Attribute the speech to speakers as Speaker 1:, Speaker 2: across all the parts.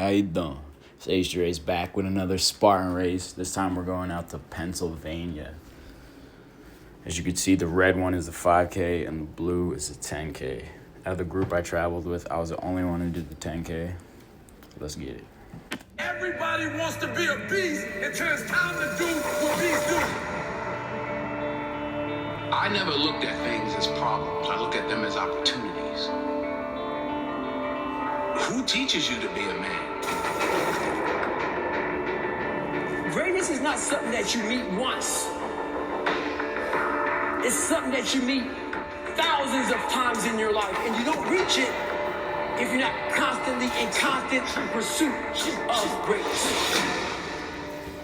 Speaker 1: how you doing? It's H Race back with another Spartan Race. This time we're going out to Pennsylvania. As you can see, the red one is the 5K and the blue is the 10K. Out of the group I traveled with, I was the only one who did the 10K. Let's get it.
Speaker 2: Everybody wants to be a beast until it's time to do what beasts do.
Speaker 3: I never looked at things as problems. I look at them as opportunities. Who teaches you to be a man?
Speaker 4: Greatness is not something that you meet once. It's something that you meet thousands of times in your life, and you don't reach it if you're not constantly in constant pursuit of greatness.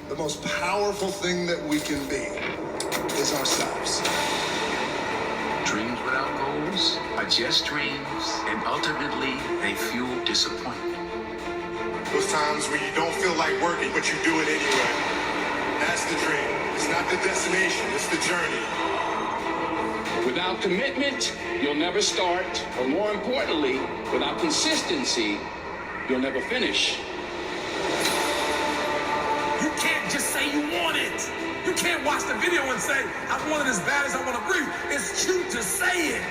Speaker 5: The most powerful thing that we can be is ourselves.
Speaker 3: Dreams without goals are just dreams, and ultimately they fuel disappointment.
Speaker 5: Those times where you don't feel like working, but you do it anyway. That's the dream. It's not the destination, it's the journey.
Speaker 6: Without commitment, you'll never start, or more importantly, without consistency, you'll never finish.
Speaker 2: You can't just say you want it. You can't watch the video and say, I want it as bad as I want to breathe. It's cute to say it.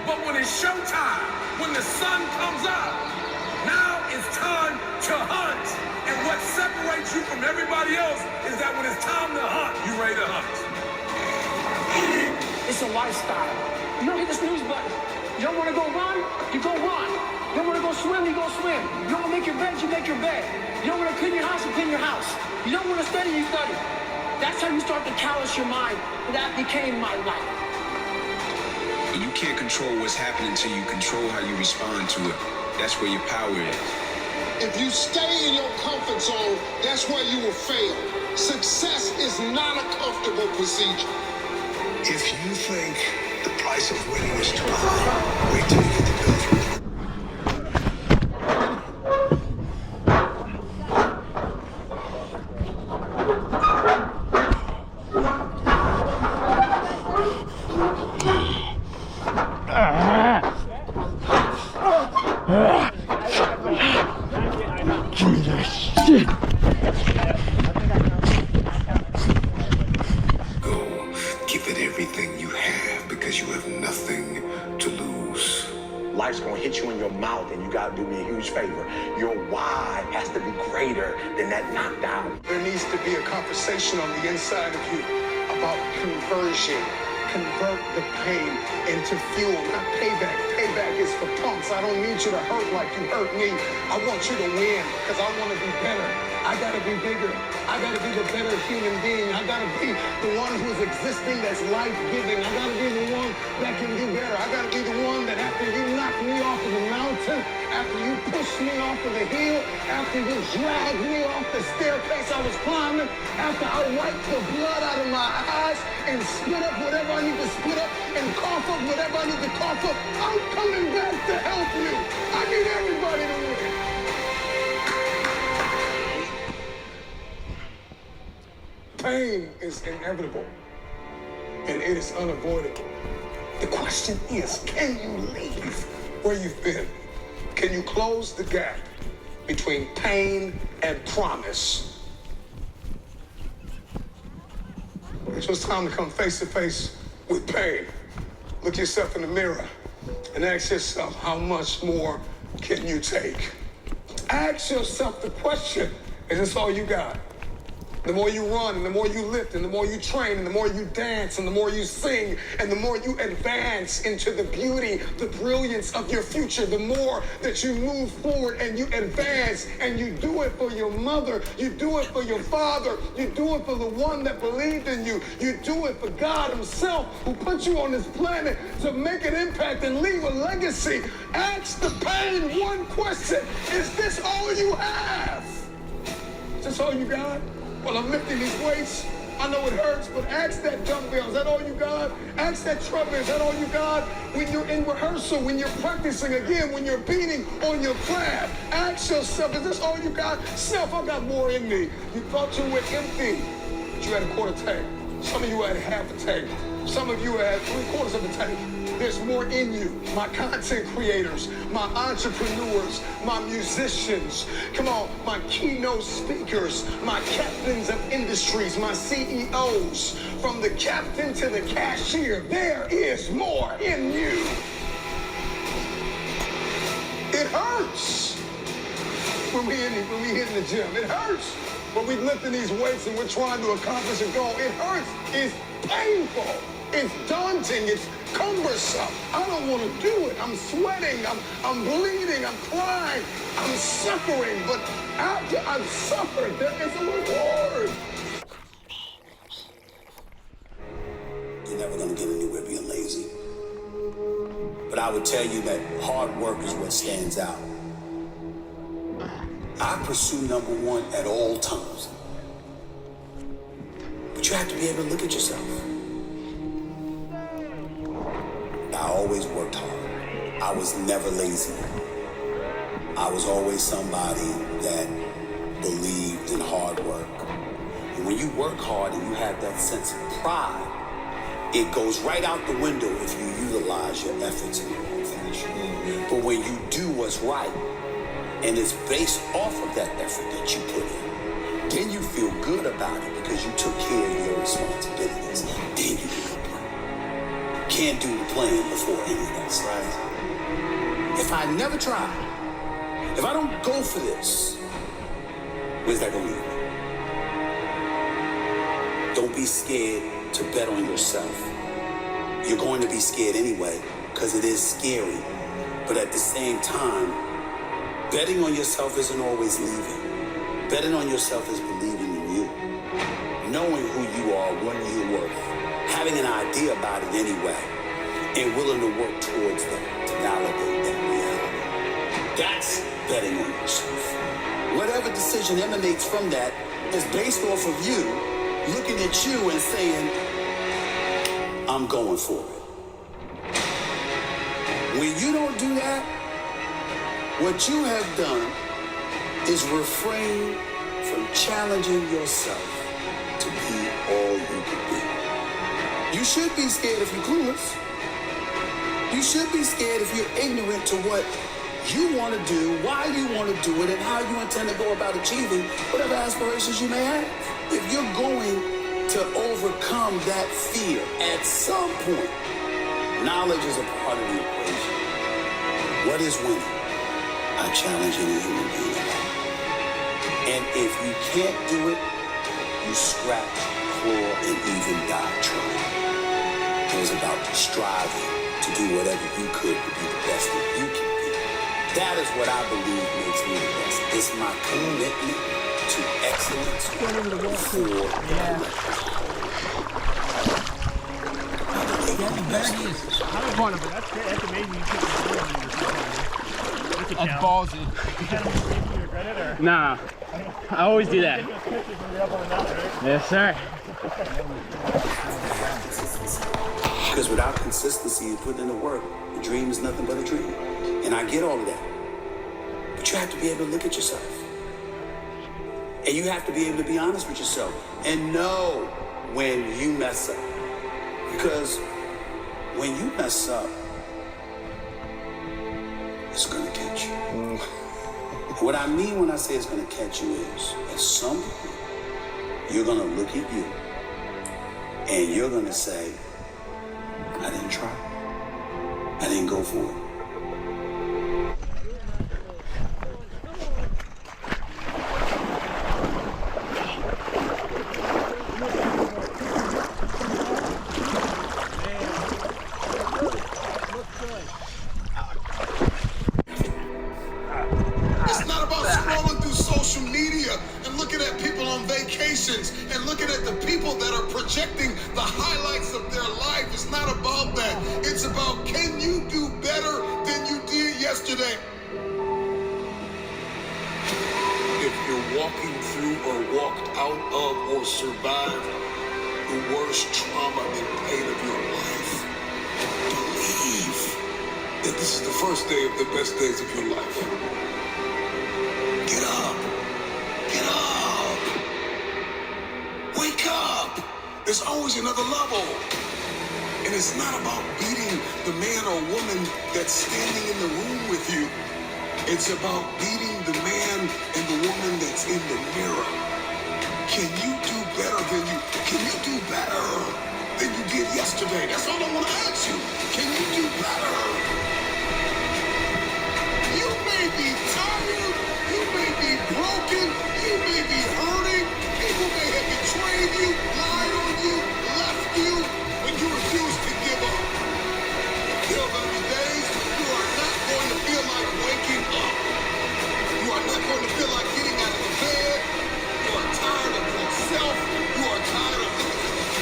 Speaker 2: But when it's showtime, when the sun comes up, now it's time to hunt. And what separates you from everybody else is that when it's time to hunt, you ready to hunt.
Speaker 4: It's a lifestyle. You don't hit the snooze button. You don't want to go run, you go run. You don't want to go swim, you go swim. You don't want to make your bed, you make your bed. You don't want to clean your house, you clean your house. You don't want to study, you study. That's how you start to callous your mind. That became my life.
Speaker 7: You can't control what's happening until you control how you respond to it. That's where your power is.
Speaker 5: If you stay in your comfort zone, that's where you will fail. Success is not a comfortable procedure. If you think the price of winning is too high, wait till you get the bill from
Speaker 1: Give me that shit.
Speaker 5: Give it everything you have because you have nothing to lose.
Speaker 8: Life's gonna hit you in your mouth and you gotta do me a huge favor. Your why has to be greater than that knockdown.
Speaker 5: There needs to be a conversation on the inside of you about conversion. Convert the pain into fuel, not payback. Payback is for punks. I don't need you to hurt like you hurt me. I want you to win because I want to be better. I gotta be bigger. I gotta be the better human being. I gotta be the one who is existing that's life-giving. I gotta be the one that can do better. I gotta be the one that after you knock me off of the mountain, after you push me off of the hill, after you drag me off the staircase I was climbing, after I wipe the blood out of my eyes and spit up whatever I need to spit up and cough up whatever I need to cough up, I'm coming back to help you. I need everybody to win. Pain is inevitable, and it is unavoidable. The question is, can you leave where you've been? Can you close the gap between pain and promise? So it's time to come face to face with pain. Look yourself in the mirror and ask yourself, how much more can you take? Ask yourself the question, is this all you got? The more you run, and the more you lift, and the more you train, and the more you dance, and the more you sing, and the more you advance into the beauty, the brilliance of your future, the more that you move forward and you advance, and you do it for your mother, you do it for your father, you do it for the one that believed in you, you do it for God himself who put you on this planet to make an impact and leave a legacy. Ask the pain one question, is this all you have? Is this all you got? Well, I'm lifting these weights. I know it hurts, but ask that dumbbell, is that all you got? Ask that treadmill, is that all you got? When you're in rehearsal, when you're practicing again, when you're beating on your craft, ask yourself, is this all you got? Self, I got more in me. You thought you were empty, but you had a quarter tank. Some of you had half a tank. Some of you are at 3/4 of the tank. There's more in you. My content creators, my entrepreneurs, my musicians, come on, my keynote speakers, my captains of industries, my CEOs, from the captain to the cashier, there is more in you. It hurts when we hit in the gym. It hurts when we lifting these weights and we're trying to accomplish a goal. It hurts. It's painful. It's daunting. It's cumbersome. I don't want to do it. I'm sweating. I'm bleeding. I'm crying. I'm suffering. But after I've suffered, there is a reward.
Speaker 9: You're never going to get anywhere being lazy. But I would tell you that hard work is what stands out. I pursue number one at all times. But you have to be able to look at yourself. I always worked hard. I was never lazy. I was always somebody that believed in hard work. And when you work hard and you have that sense of pride, it goes right out the window if you utilize your efforts in the wrong fashion. But when you do what's right, and it's based off of that effort that you put in, then you feel good about it because you took care of your responsibilities. Then you can play. Can't do the playing before any of that stuff. If I never try, if I don't go for this, where's that gonna lead me? Don't be scared to bet on yourself. You're going to be scared anyway, because it is scary. But at the same time, betting on yourself isn't always leaving. Betting on yourself is believing in you. Knowing who you are, what you're worth. Having an idea about it anyway. And willing to work towards that, to validate that reality. That's betting on yourself. Whatever decision emanates from that is based off of you looking at you and saying, I'm going for it. When you don't do that, what you have done is refrain from challenging yourself to be all you can be. You should be scared if you're clueless. You should be scared if you're ignorant to what you want to do, why you want to do it, and how you intend to go about achieving whatever aspirations you may have. If you're going to overcome that fear at some point, knowledge is a part of the equation. What is winning? I challenge any human being alive. And if you can't do it, you scratch, claw, and even die trying. It was about striving to do whatever you could to be the best that you can be. That is what I believe makes me the best. It's my commitment to excellence for
Speaker 10: I was wondering, but that's amazing. You took the
Speaker 11: That's ballsy.
Speaker 10: You regret it, or?
Speaker 11: Nah, I always do that. Yes, sir.
Speaker 9: Because without consistency and putting in the work, the dream is nothing but a dream. And I get all of that. But you have to be able to look at yourself. And you have to be able to be honest with yourself and know when you mess up. Because when you mess up, it's gonna catch you. What I mean when I say it's gonna catch you is, at some point, you're gonna look at you and you're gonna say, I didn't try. I didn't go for it.
Speaker 5: It's not about scrolling through social media and looking at people on vacations and looking at the people that are projecting the highlights of their life. It's not about that. It's about, can you do better than you did yesterday? If you're walking through or walked out of or survived the worst trauma and pain of your life, believe that this is the first day of the best days of your life. Get up. Get up. Wake up. There's always another level. And it's not about beating the man or woman that's standing in the room with you. It's about beating the man and the woman that's in the mirror. Can you do better than you? Can you do better than you did yesterday? That's all I want to ask you. Can you do better? You may be tired. You may be broken. You may be hurting. People may have betrayed you, lied on you, left you when you refuse to give up. There are going to be days when you are not going to feel like waking up. You are not going to feel like getting out of the bed. You are tired of yourself. You are tired of the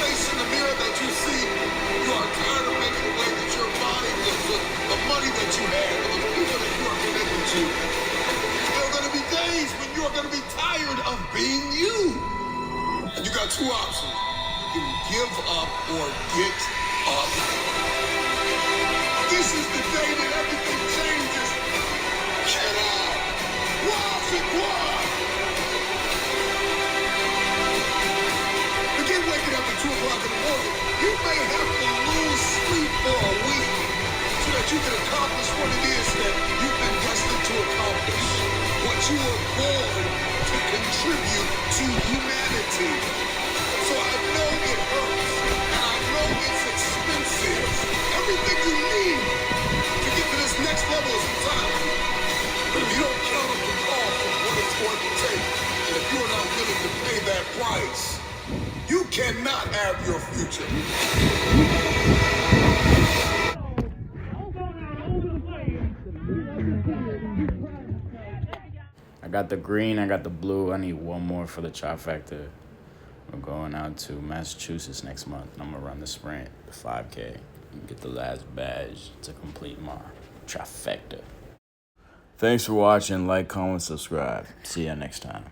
Speaker 5: face in the mirror that you see. You are tired of making the way that your body looks, the money that you have, and the people that you are connected to. There are going to be days when you are going to be tired of being you. And you got two options. You can give up or get up. This is the day that everything changes. Get up! Rise and walk! Begin waking up at 2 o'clock in the morning. You may have to lose sleep for a week so that you can accomplish what it is that you've been destined to accomplish. What you were born to contribute to humanity. So I know it hurts, and I know it's expensive. Everything you need to get to this next level is inside of you. But if you don't count up the cost of what it's going to take, and if you're not willing to pay that price, you cannot have your future.
Speaker 1: I got the green, I got the blue. I need one more for the trifecta. We're going out to Massachusetts next month. I'm going to run the sprint, the 5K, and get the last badge to complete my trifecta. Thanks for watching. Like, comment, subscribe. See ya next time.